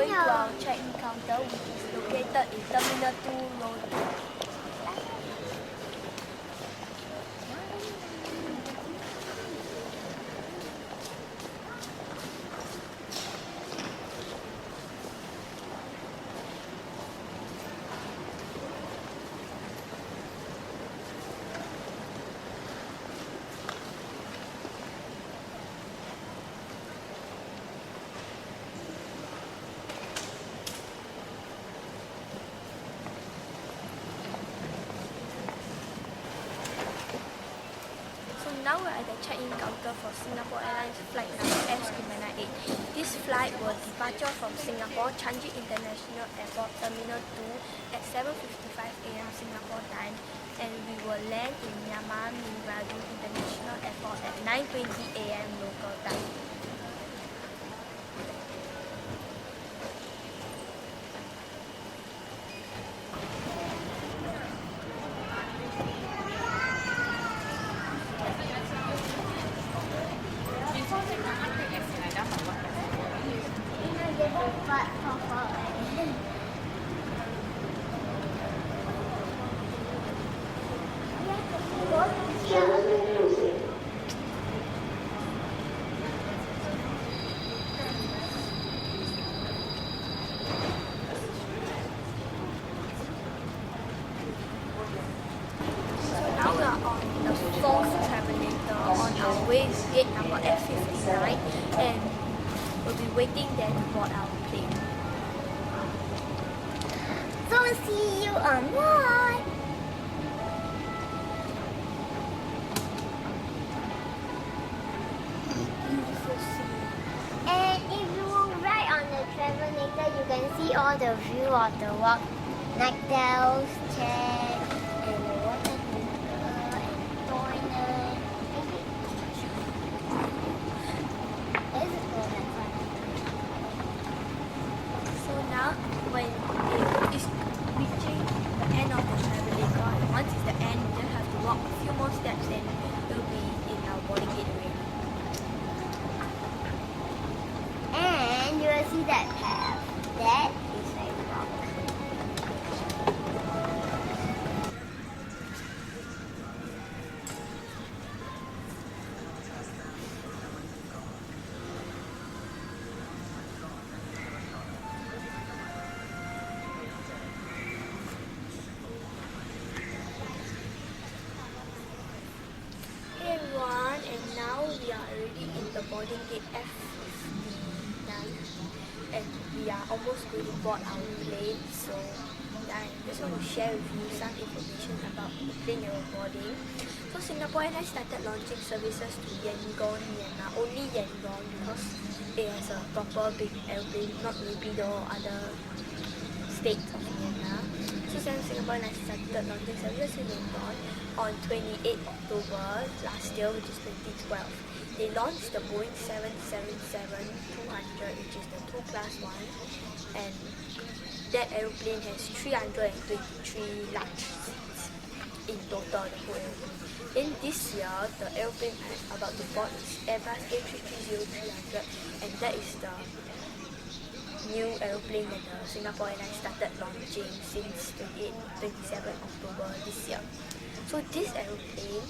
going to our check-in counter, which is located in Terminal 2, Row 2. Now we're at the check-in counter for Singapore Airlines flight number SIN-RGN. This flight was departure from Singapore Changi International Airport Terminal 2 at 7:55 AM Singapore time, and we will land in Yangon Myanmar International Airport at 9:20 AM local time. On our way to gate number F59, and we'll be waiting there to board our plane. So see you on board. Beautiful scene. And if you ride on the travelator, you can see all the view of the walk, like those chairs and the water cooler and toilet. So now, when it is reaching the end of the travelator, and once it's the end, we just have to walk a few more steps and we'll be in our boarding gate area. And you will see that path. That is a rock. Hey everyone, and now we are already in the boarding gate F59, and we are almost going to board our plane. So I just want to share with you some information about the plane that we're boarding. So Singapore Airlines started launching services to Yangon Myanmar, only Yangon, because it has a proper big airplane, not Naypyidaw or other states of Myanmar. So Singapore Airlines started launching services to Yangon on 28 October last year, which is 2012. They launched the Boeing 777-200, which is the 2 class one, and that aeroplane has 323 large seats in total, the whole aeroplane. In this year, the aeroplane I'm about to board is Airbus A330-300, and that is the new aeroplane that the Singapore Airlines started launching since 27 October this year. So this aeroplane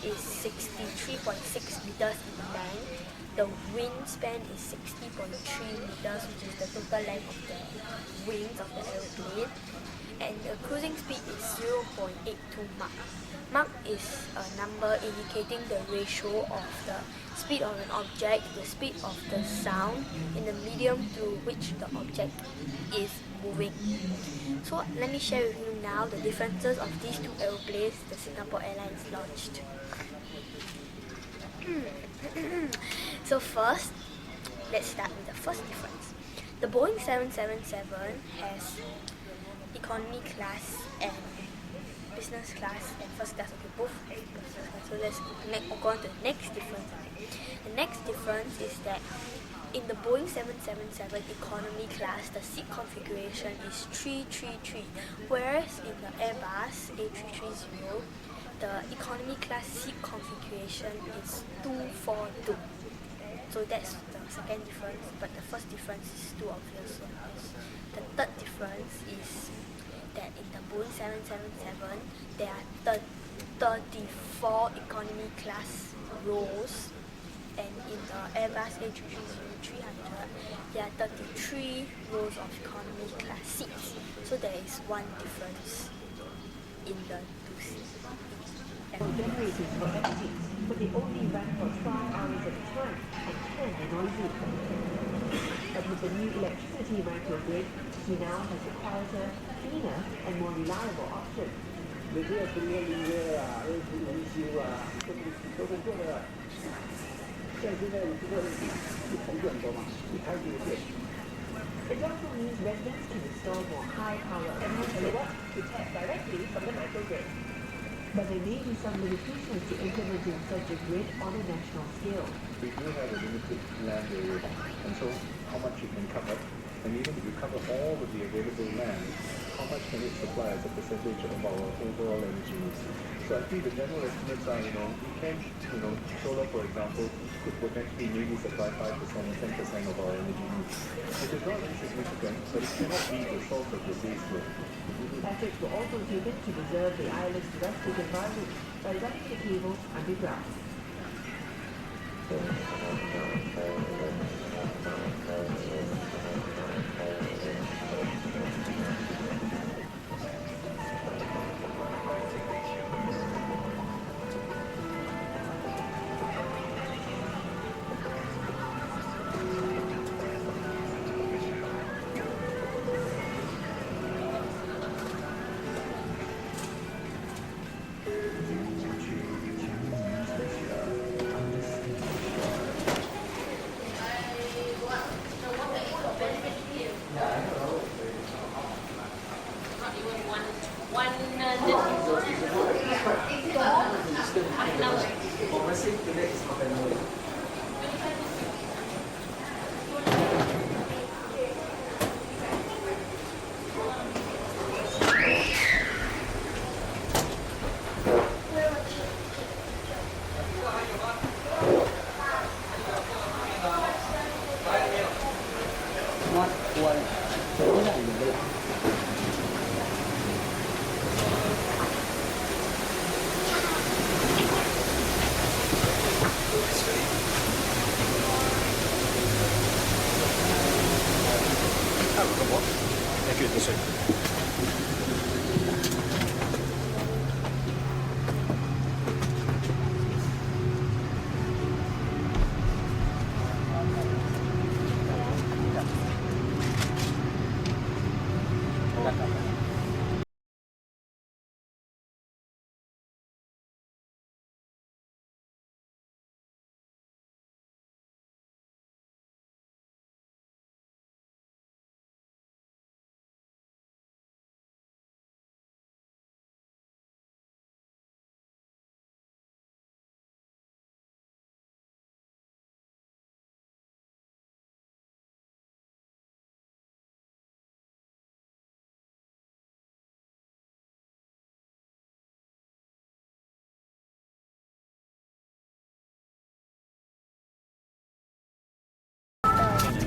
is 63.6 meters in length. The wingspan is 60.3 meters, which is the total length of the wings of the aeroplane. And the cruising speed is 0.82 Mach. Mach is a number indicating the ratio of the speed of an object, the speed of the sound in the medium through which the object is moving. So let me share with you now the differences of these two aeroplanes the Singapore Airlines launched. So first, let's start with the first difference. The Boeing 777 has economy class and business class and first class. Okay, both have business class. So let's go on to the next difference. The next difference is that in the Boeing 777 economy class, the seat configuration is 333, whereas in the Airbus A330, the economy class seat configuration is 242. So that's the second difference, but the first difference is too obvious. The third difference is that in the Boeing 777, there are 34 economy class rows, and in the Airbus A330-300, there are 33 rows of economy class seats. So there is one difference in the two seats. Generators were empty, but they only ran for 5 hours at a time and turned noisy. But with the new electricity microgrid, he now has a quieter, cleaner, and more reliable option. 你这个中间音乐啊，还有这种维修啊，都是做的。像现在这个一台电多嘛，一台就有电。 It also means residents can install more high-power panels to tap directly from the microgrid. But there may be some limitations to implementing such a grid on a national scale. We do have a limited land area, and so how much you can cover, and even if you cover all of the available land, how much can it supply as a percentage of our overall energy needs? So I think the general estimates are, we can, solar, for example, could potentially maybe supply 5% or 10% of our energy needs. It is not insignificant, but it cannot be the source of the base load. Efforts were also taken to preserve the island's rustic environment by running the cables underground.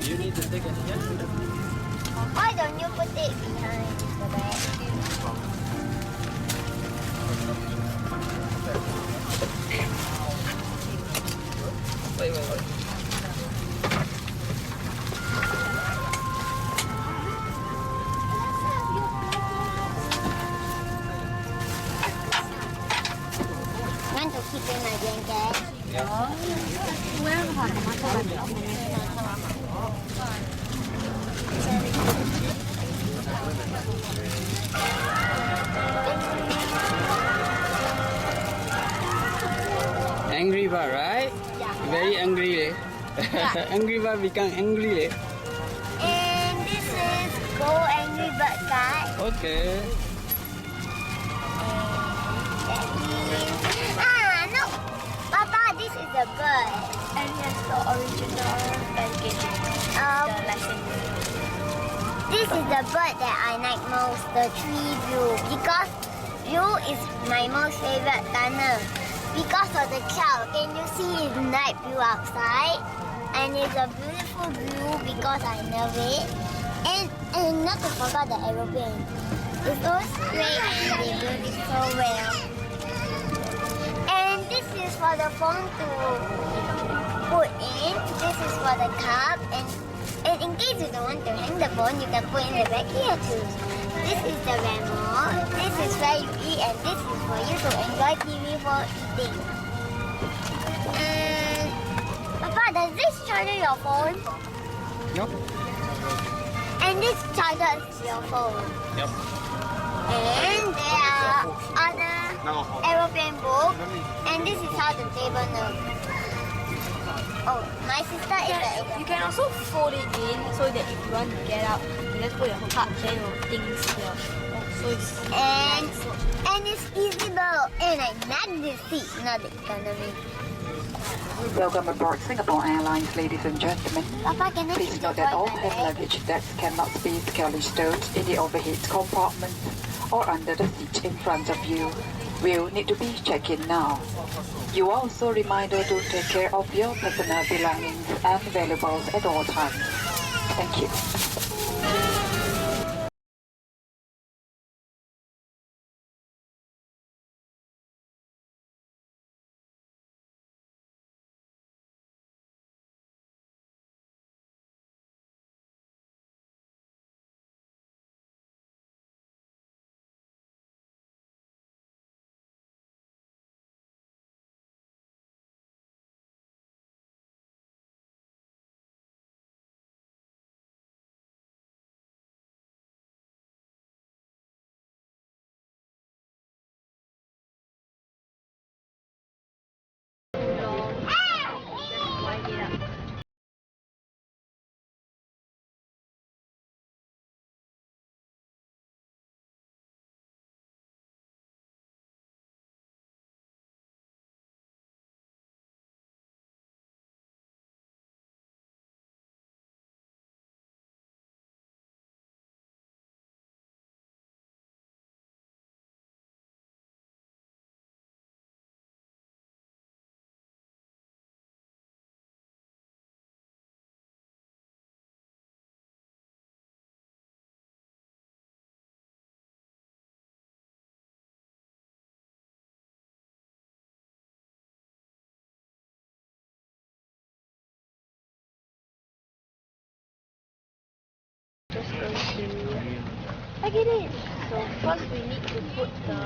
You need to take any yes? Why don't you put it behind the bag? Wait. Want to keep in my blanket? Angry bird, right? Yeah. Very angry. Eh? Angry bird become angry. Eh? And this is Go Angry Bird guy. Okay. No! Papa, this is a bird. And here's the original packaging, the license. This is the bird that I like most, the tree view. Because view is my most favorite tunnel. Because of the cloud, can you see the night view outside? and it's a beautiful view because I love it. And not to forget the aeroplane. It's so straight and they build it so well. And this is for the phone to put in. This is for the cup, and in case you don't want to hang the phone, you can put in the back here too. This is the remote. This is where you eat, and this is for you to enjoy TV for eating. And Papa, does this charge your phone? Yep. And this charges your phone. Yep. And there are other aeroplane books, and this is how the table looks. Oh, my sister is You can also fold it in so that if you want to get out, you just put your cup, then your things here. So it's and it's easable, and I like this seat, not the economy. Welcome aboard Singapore Airlines, ladies and gentlemen. Papa, can I Please note that all hand luggage that cannot be securely stowed in the overhead compartment or under the seat in front of you will need to be checked in now. You are also reminded to take care of your personal belongings and valuables at all times. Thank you. just going to plug it in. So first we need to put the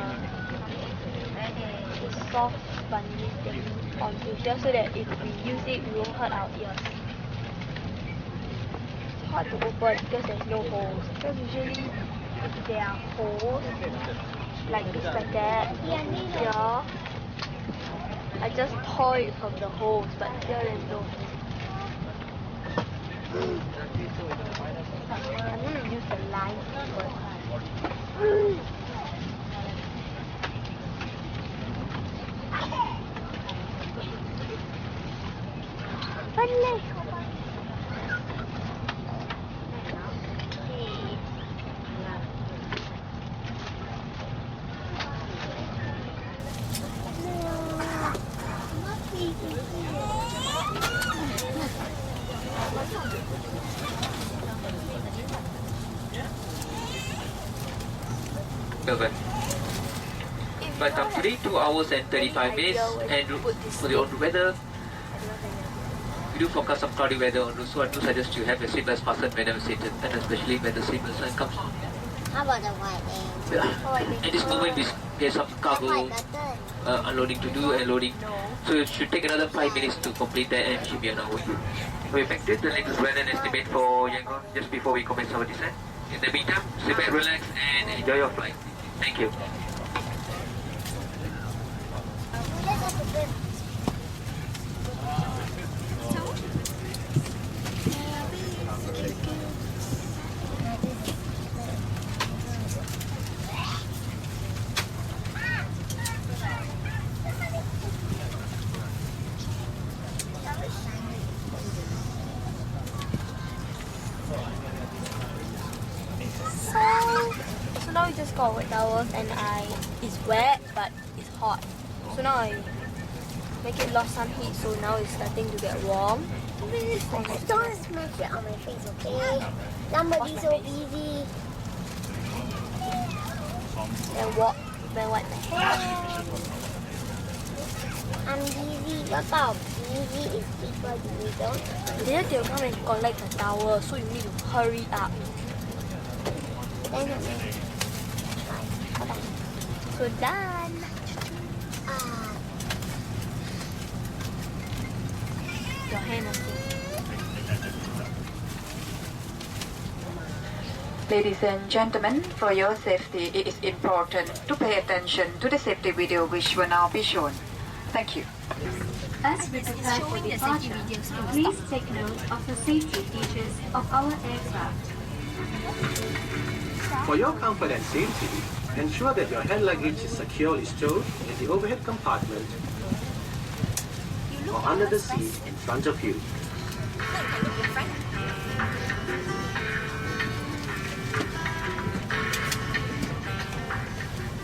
soft spongy thing onto here so that if we use it, we won't hurt our ears. It's hard to open because there's no holes. Because usually if there are holes, like this, like that, here, I just tore it from the holes, but here there's no holes. I'm going to use the line first. Finally! Melbourne. Flight time today, 2 hours and 35 minutes. And for the on weather, we do forecast some cloudy weather on route, so I do suggest you have your seatbelts fastened whenever seated, and especially when the seatbelt sign comes on. How about the white end? At this moment, we have some cargo unloading to do and loading, so it should take another 5 minutes to complete that, and should be on our way. We effected the latest weather and estimate for Yangon just before we commence our descent. In the meantime, sit back, relax, and enjoy your flight. Thank you. So now we just got wet towels and it's wet but it's hot. So now I make it lost some heat, so now it's starting to get warm. Don't smash it on my face, okay? Somebody so busy. Then wipe my hair. I'm busy. What about busy is people busy, don't? Later they'll come and collect the towel, so you need to hurry up. Then So done. Your hand okay. Ladies and gentlemen, for your safety, it is important to pay attention to the safety video which will now be shown. Thank you. As we prepare for departure, please take note of the safety features of our aircraft. For your comfort and safety, ensure that your hand luggage is securely stowed in the overhead compartment or under the seat in front of you.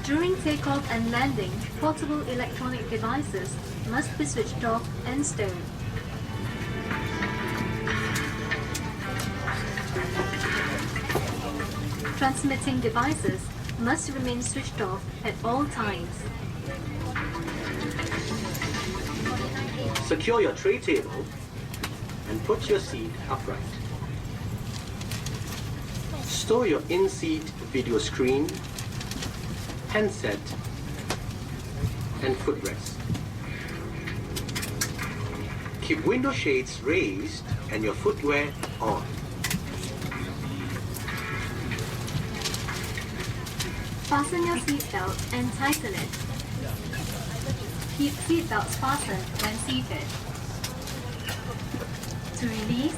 During takeoff and landing, portable electronic devices must be switched off and stowed. Transmitting devices must remain switched off at all times. Secure your tray table and put your seat upright. Store your in-seat video screen, handset, and footrest. Keep window shades raised and your footwear on. Fasten your seatbelt and tighten it. Keep seatbelts fastened when seated. To release,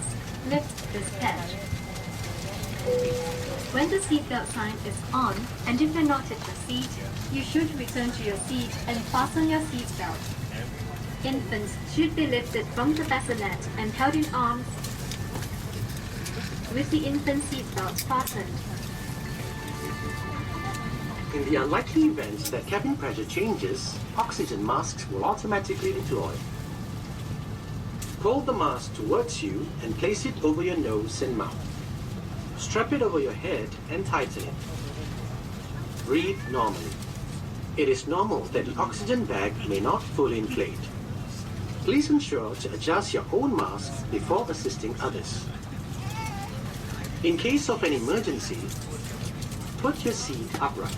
lift this catch. When the seatbelt sign is on and if you're not at your seat, you should return to your seat and fasten your seatbelt. Infants should be lifted from the bassinet and held in arms with the infant seatbelt fastened. In the unlikely event that cabin pressure changes, oxygen masks will automatically deploy. Pull the mask towards you and place it over your nose and mouth. Strap it over your head and tighten it. Breathe normally. It is normal that the oxygen bag may not fully inflate. Please ensure to adjust your own mask before assisting others. In case of an emergency, put your seat upright.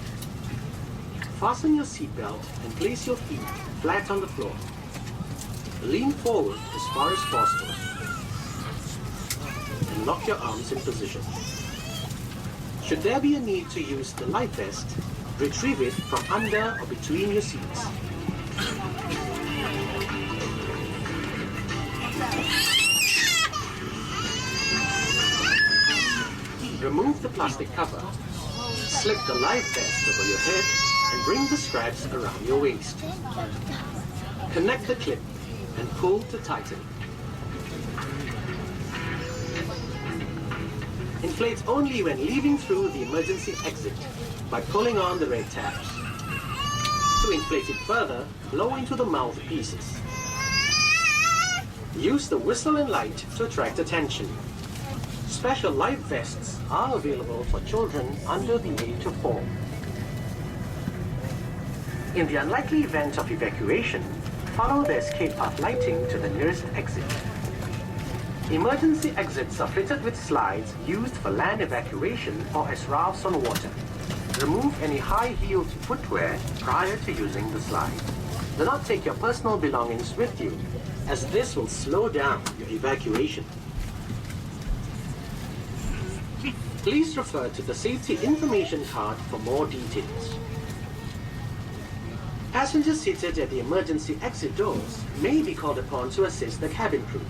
Fasten your seatbelt and place your feet flat on the floor. Lean forward as far as possible and lock your arms in position. Should there be a need to use the life vest, retrieve it from under or between your seats. Remove the plastic cover. Slip the life vest over your head and bring the straps around your waist. Connect the clip and pull to tighten. Inflate only when leaving through the emergency exit by pulling on the red tabs. To inflate it further, blow into the mouthpieces. Use the whistle and light to attract attention. Special life vests are available for children under the age of 4. In the unlikely event of evacuation, follow the escape path lighting to the nearest exit. Emergency exits are fitted with slides used for land evacuation or as rafts on water. Remove any high-heeled footwear prior to using the slide. Do not take your personal belongings with you, as this will slow down your evacuation. Please refer to the safety information card for more details. Passengers seated at the emergency exit doors may be called upon to assist the cabin crew.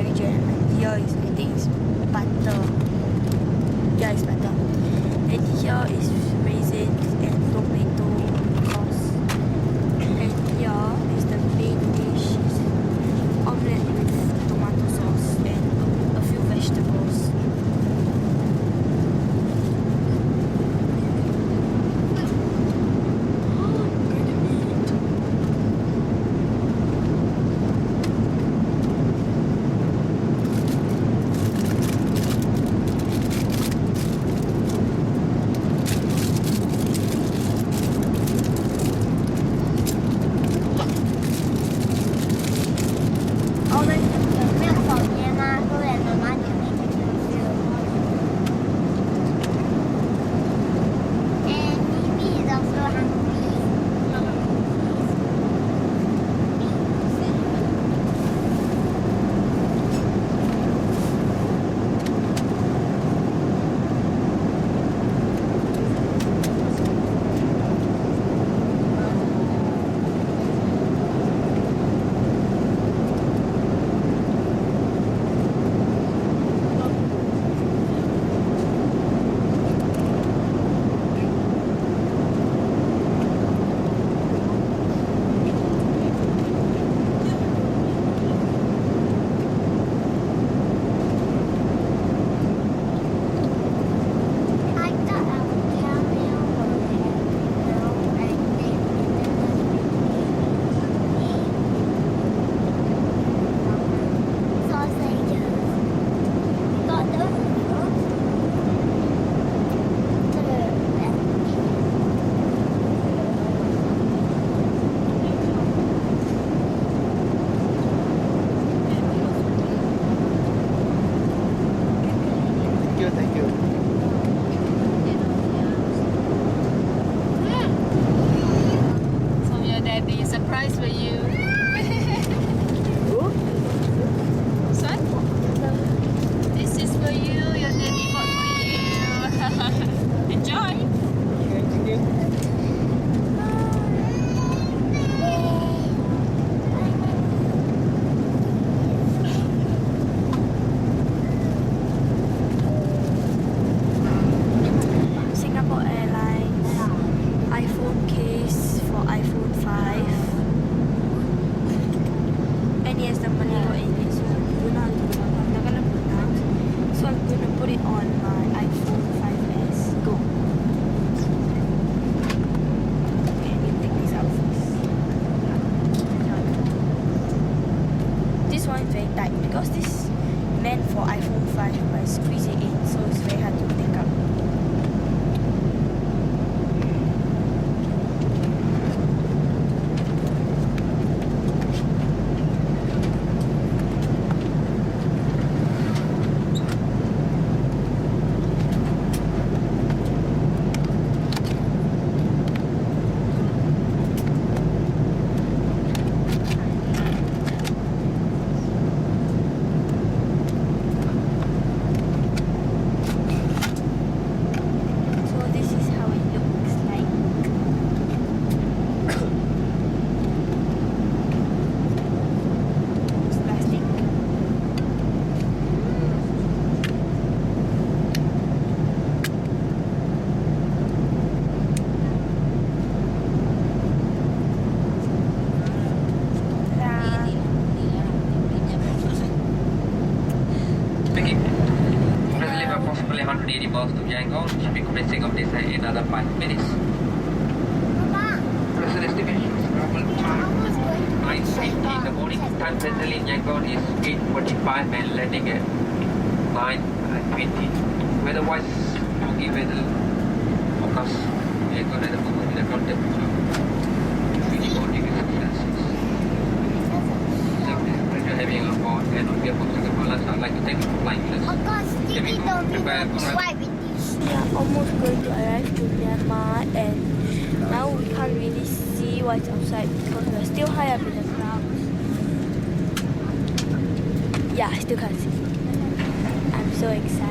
SIN-RGN, and here is, I think, is butter. Yeah, it's butter. And here is raisins and tomato sauce. And here is the main dish, is omelette with tomato sauce and a few vegetables. Surprise for you. Son? This is for you. Your daddy bought for you. Enjoy. Singapore Airlines iPhone case for iPhone 5. And yes, the money got in it, so I'm not gonna pronounce. So I'm gonna put it on my iPhone 5S. Go. Okay, let me take this out first. This one is very tight because this is meant for iPhone 5, but I squeeze it in, so it's very hard to take out. Approximately 180 miles to Yangon. Should be commencing of this in another 5 minutes. Present estimation travel time 9:50 in the morning. Time presently in Yangon is 8:45 and landing at 9:20. Weather-wise, foggy weather forecast. Yangon at the moment with the ground temperature 24 degrees Celsius. So, pleasure having you on board and on behalf of Singapore Airlines, I'd like to thank you for flying with us. We are almost going to arrive to Myanmar, and now we can't really see what's outside because we're still high up in the clouds. Yeah, I still can't see. I'm so excited.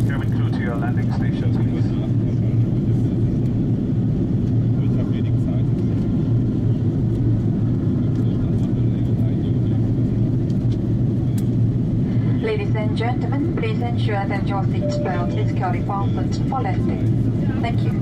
Cabin crew to your landing station, please. Ladies and gentlemen, please ensure that your seat belt is securely fastened for landing. Thank you.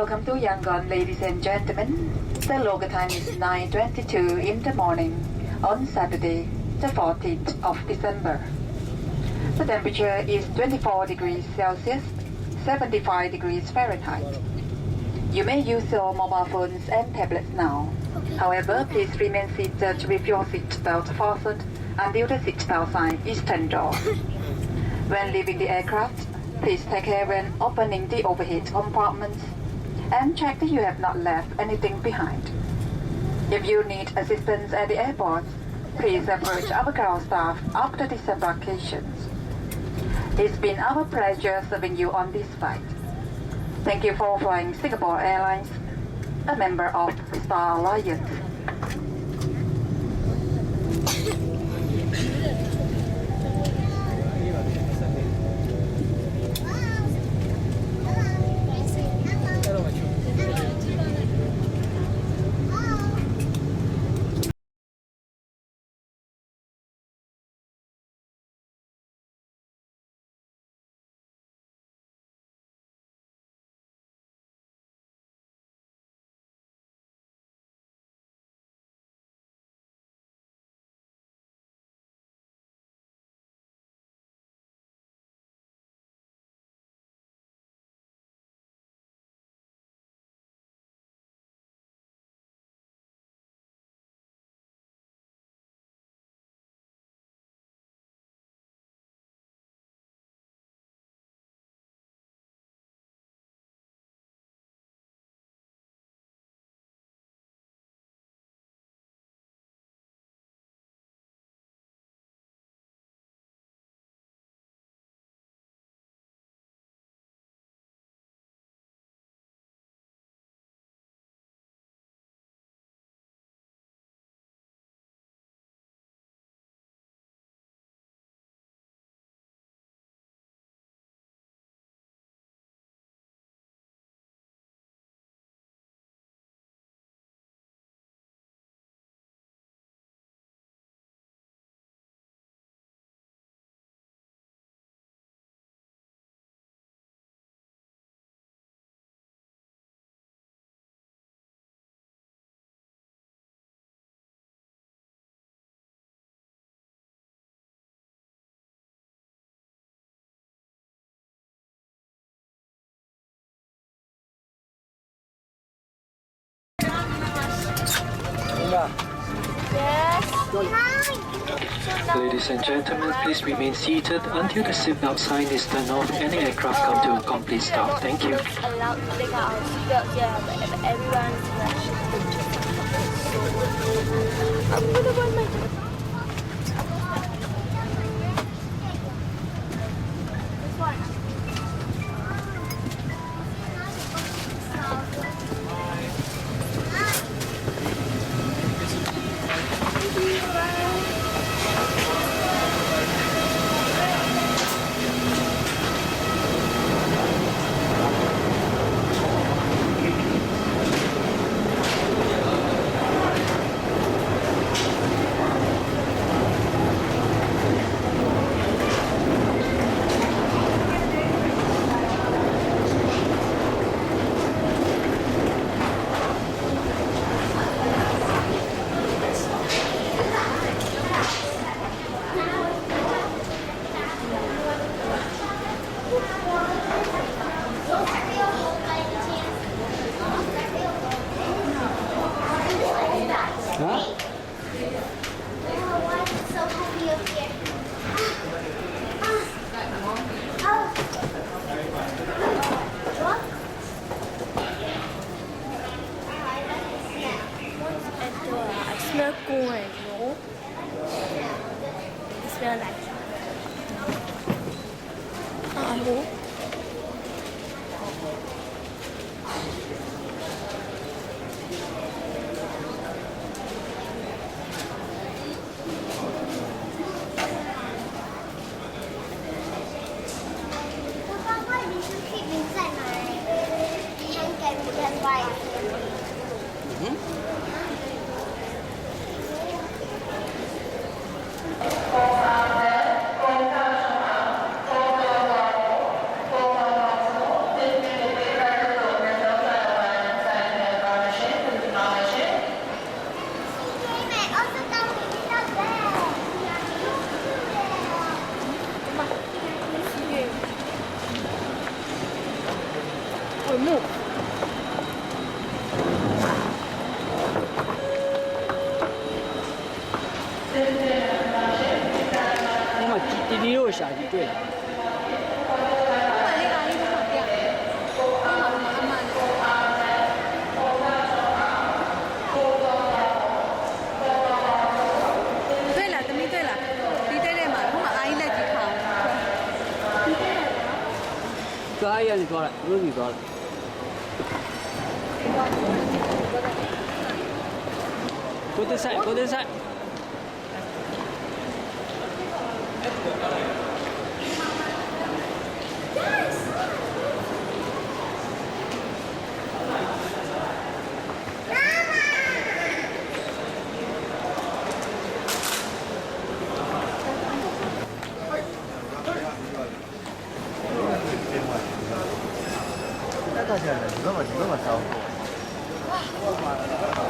Welcome to Yangon, ladies and gentlemen. The local time is 9:22 in the morning on Saturday, the 14th of December. The temperature is 24 degrees Celsius, 75 degrees Fahrenheit. You may use your mobile phones and tablets now. However, please remain seated with your seatbelt fastened until the seatbelt sign is turned off. When leaving the aircraft, please take care when opening the overhead compartments and check that you have not left anything behind. If you need assistance at the airport, please approach our ground staff after disembarkations. It's been our pleasure serving you on this flight. Thank you for flying Singapore Airlines, a member of Star Alliance. Ladies and gentlemen, please remain seated until the seatbelt sign is turned off and the aircraft come to a complete stop. Thank you. Allowed to take out our seatbelts, yeah, but everyone's rushing to I'm gonna run my this one. smell corn, no? It smells like no? ကနေသွားလိုက်ရိုးစီသွားလိုက်ကိုတက်ဆိုင်ကိုတက်ဆိုင်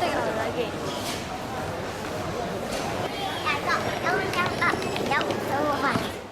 这个